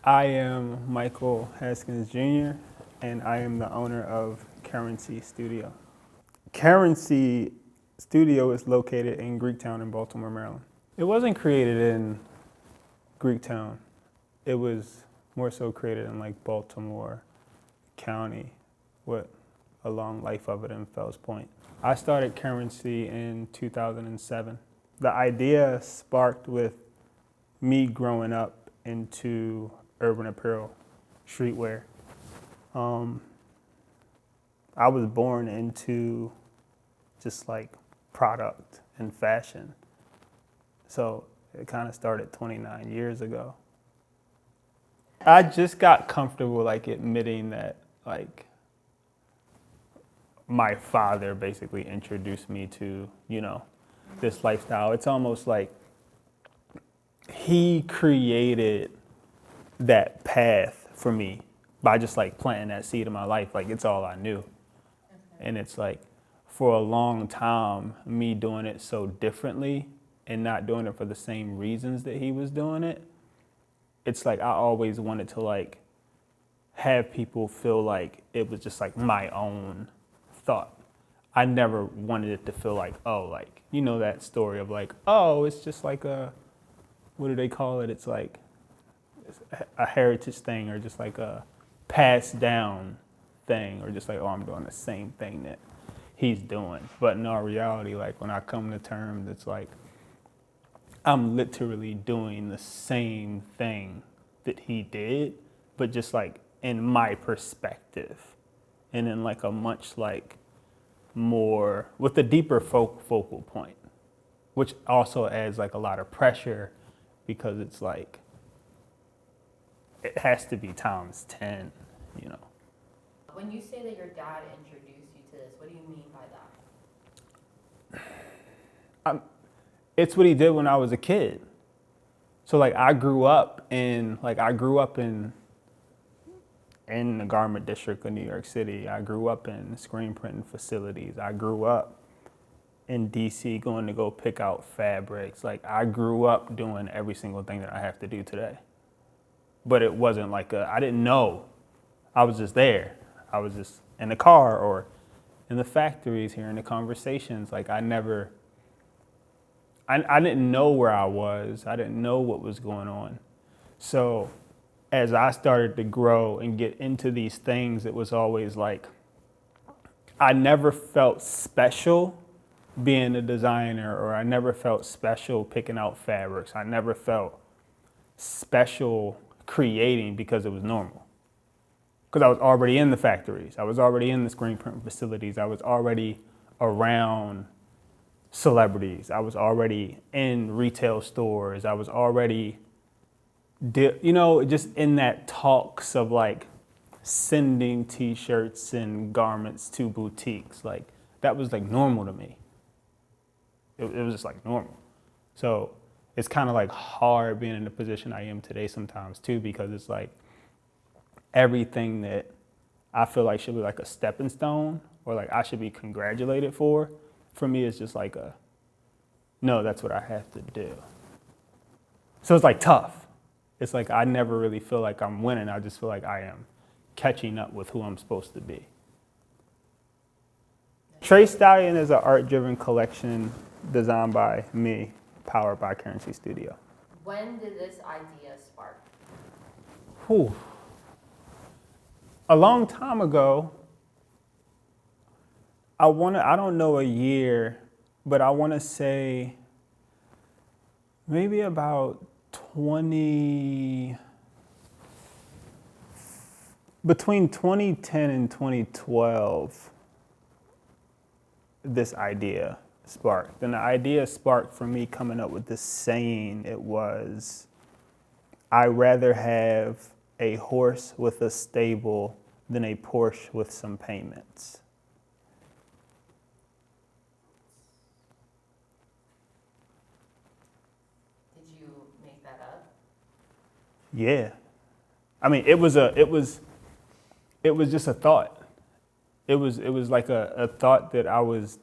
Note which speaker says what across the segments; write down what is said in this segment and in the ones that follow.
Speaker 1: I am Michael Haskins Jr., and I am the owner of Currency Studio. Currency Studio is located in Greektown in Baltimore, Maryland. It wasn't created in Greektown. It was more so created in like Baltimore County with a long life of it in Fells Point. I started Currency in 2007. The idea sparked with me growing up into urban apparel, streetwear. I was born into just like product and fashion. So it kind of started 29 years ago. I just got comfortable like admitting that like my father basically introduced me to, this lifestyle. It's almost like he created that path for me by just like planting that seed in my life. Like it's all I knew. And it's like for a long time, me doing it so differently and not doing it for the same reasons that he was doing it. It's like I always wanted to like have people feel like it was just like my own thought. I never wanted it to feel like, oh, like, that story of like, oh, it's just like what do they call it? It's like a heritage thing or just like a passed down thing or just like, oh, I'm doing the same thing that he's doing. But in all reality, like when I come to terms, it's like I'm literally doing the same thing that he did, but just like in my perspective and in like a much like more with a deeper focal point, which also adds like a lot of pressure because it's like it has to be times 10.
Speaker 2: When you say that your dad introduced you to this, what do you mean by that?
Speaker 1: It's what he did when I was a kid. So like I grew up in the garment district of New York City. I grew up in screen printing facilities. I grew up in DC going to go pick out fabrics. Like I grew up doing every single thing that I have to do today. But it wasn't like I didn't know. I was just there. I was just in the car or in the factories hearing the conversations. Like I didn't know where I was. I didn't know what was going on. So as I started to grow and get into these things, it was always like, I never felt special being a designer, or I never felt special picking out fabrics. I never felt special creating because it was normal. Because I was already in the factories. I was already in the screen print facilities. I was already around celebrities. I was already in retail stores. I was already, just in that talks of like sending t-shirts and garments to boutiques. Like that was like normal to me. It was just like normal. So it's kind of like hard being in the position I am today sometimes too, because it's like everything that I feel like should be like a stepping stone or like I should be congratulated for me it's just like no, that's what I have to do. So it's like tough. It's like I never really feel like I'm winning. I just feel like I am catching up with who I'm supposed to be. TRE STALLION is an art-driven collection designed by me, powered by Currency Studio.
Speaker 2: When did this idea spark?
Speaker 1: A long time ago. I don't know a year, but I want to say maybe about between 2010 and 2012, this idea sparked. And the idea sparked from me coming up with this saying. It was, I'd rather have a horse with a stable than a Porsche with some payments.
Speaker 2: Did you make that up?
Speaker 1: Yeah. I mean, it was just a thought. It was like a thought that I was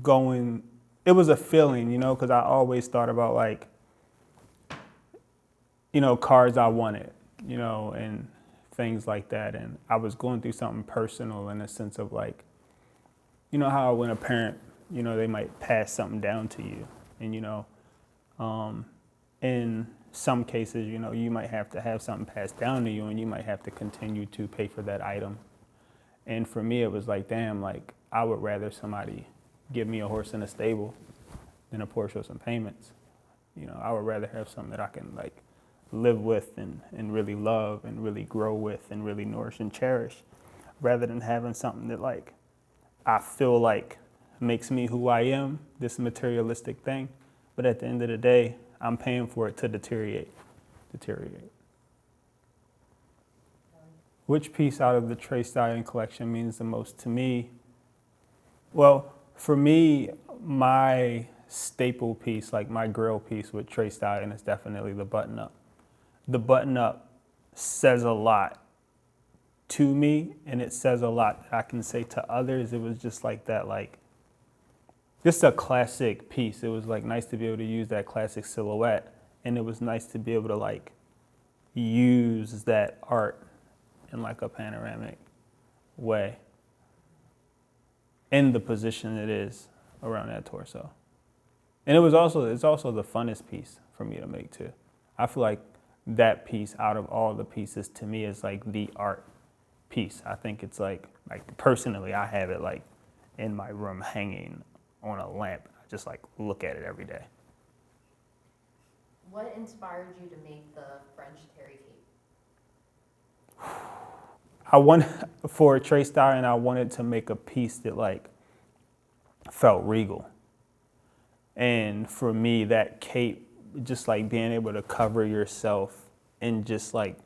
Speaker 1: going, it was a feeling, because I always thought about like, cars I wanted, you know, and things like that. And I was going through something personal in a sense of like, you know how when a parent, you know, they might pass something down to you, and, you know, in some cases, you know, you might have to have something passed down to you, and you might have to continue to pay for that item. And for me, it was like, damn, like I would rather somebody give me a horse in a stable than a Porsche with some payments. You know, I would rather have something that I can like live with and really love and really grow with and really nourish and cherish, rather than having something that like I feel like makes me who I am, this materialistic thing. But at the end of the day, I'm paying for it to deteriorate. Which piece out of the TRE STALLION collection means the most to me? Well, for me, my staple piece, like my grill piece with TRE STALLION, is definitely the button up. The button up says a lot to me, and it says a lot that I can say to others. It was just like that, like, just a classic piece. It was like nice to be able to use that classic silhouette, and it was nice to be able to like use that art in like a panoramic way in the position it is around that torso. And it's also the funnest piece for me to make too. I feel like that piece out of all the pieces to me is like the art piece. I think it's like personally, I have it like in my room hanging on a lamp. I just like look at it every day.
Speaker 2: What inspired you to make the French terry cape?
Speaker 1: For TRE STALLION, I wanted to make a piece that like felt regal. And for me, that cape, just like being able to cover yourself and just like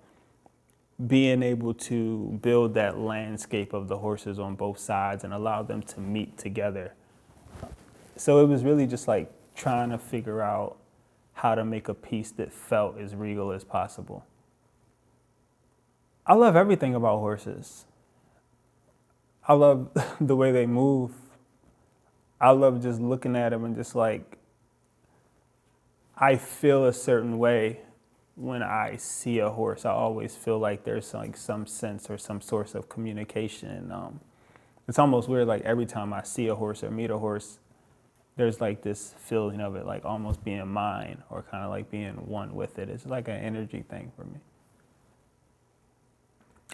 Speaker 1: being able to build that landscape of the horses on both sides and allow them to meet together. So it was really just like trying to figure out how to make a piece that felt as regal as possible. I love everything about horses. I love the way they move. I love just looking at them and just like, I feel a certain way when I see a horse. I always feel like there's like some sense or some source of communication. It's almost weird, like every time I see a horse or meet a horse, there's like this feeling of it like almost being mine or kind of like being one with it. It's like an energy thing for me.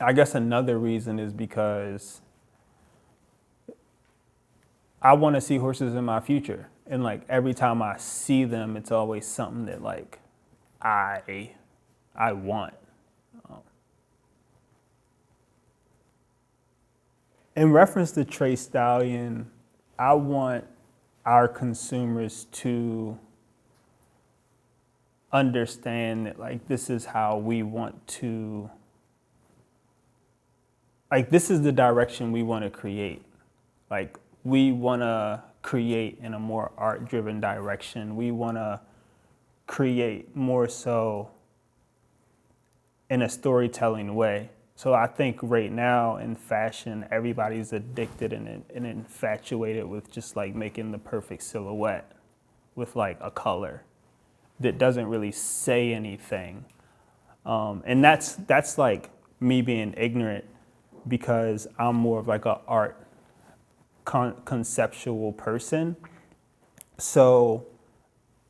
Speaker 1: I guess another reason is because I want to see horses in my future. And like every time I see them, it's always something that like I want. In reference to TRE STALLION, I want our consumers to understand that like this is how we want to, like this is the direction we want to create. Like we want to create in a more art-driven direction. We want to create more so in a storytelling way. So I think right now in fashion, everybody's addicted and infatuated with just like making the perfect silhouette with like a color that doesn't really say anything. And that's like me being ignorant because I'm more of like a art conceptual person. So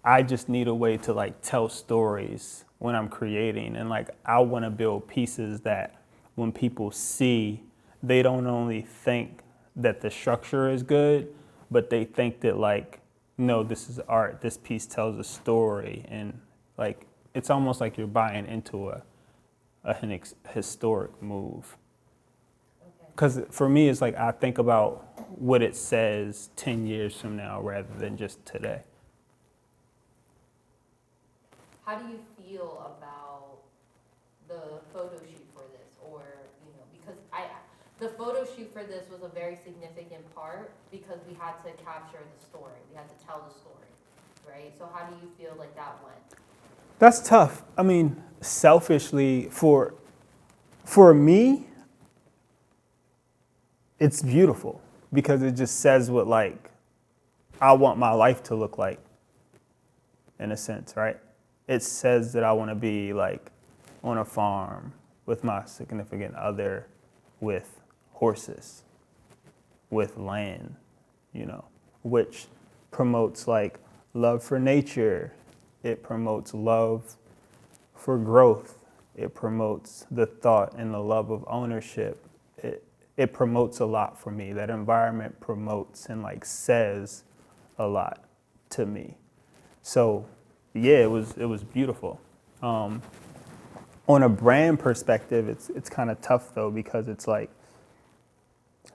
Speaker 1: I just need a way to like tell stories when I'm creating, and like I want to build pieces that when people see, they don't only think that the structure is good, but they think that like, no, this is art, this piece tells a story, and like it's almost like you're buying into an historic move. Because for me, it's like I think about what it says 10 years from now rather than just today.
Speaker 2: How do you feel about the photo shoot for this? Or, you know, because the photo shoot for this was a very significant part because we had to capture the story. We had to tell the story, right? So how do you feel like that went?
Speaker 1: That's tough. I mean, selfishly, for me, it's beautiful because it just says what like I want my life to look like, in a sense, right? It says that I want to be like on a farm with my significant other, with horses, with land, you know, which promotes like love for nature. It promotes love for growth. It promotes the thought and the love of ownership. It promotes a lot for me. That environment promotes and like says a lot to me. So yeah, it was beautiful. On a brand perspective, it's kind of tough though, because it's like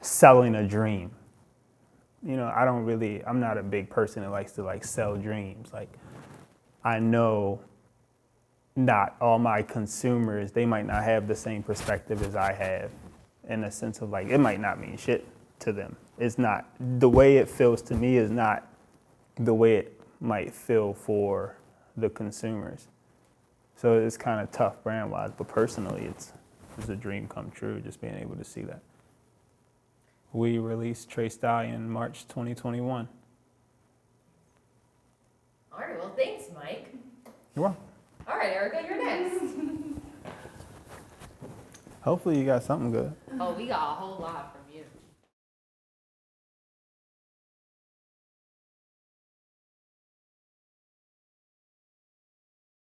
Speaker 1: selling a dream. You know, I'm not a big person that likes to like sell dreams. Like, I know not all my consumers, they might not have the same perspective as I have, in the sense of like, it might not mean shit to them. It's not, the way it feels to me is not the way it might feel for the consumers. So it's kind of tough brand wise, but personally it's a dream come true, just being able to see that. We released TRE STALLION March 2021.
Speaker 2: All right, well, thanks, Mike.
Speaker 1: You're welcome.
Speaker 2: All right, Erica, you're next.
Speaker 1: Hopefully you got something good.
Speaker 2: Oh, we got a whole lot for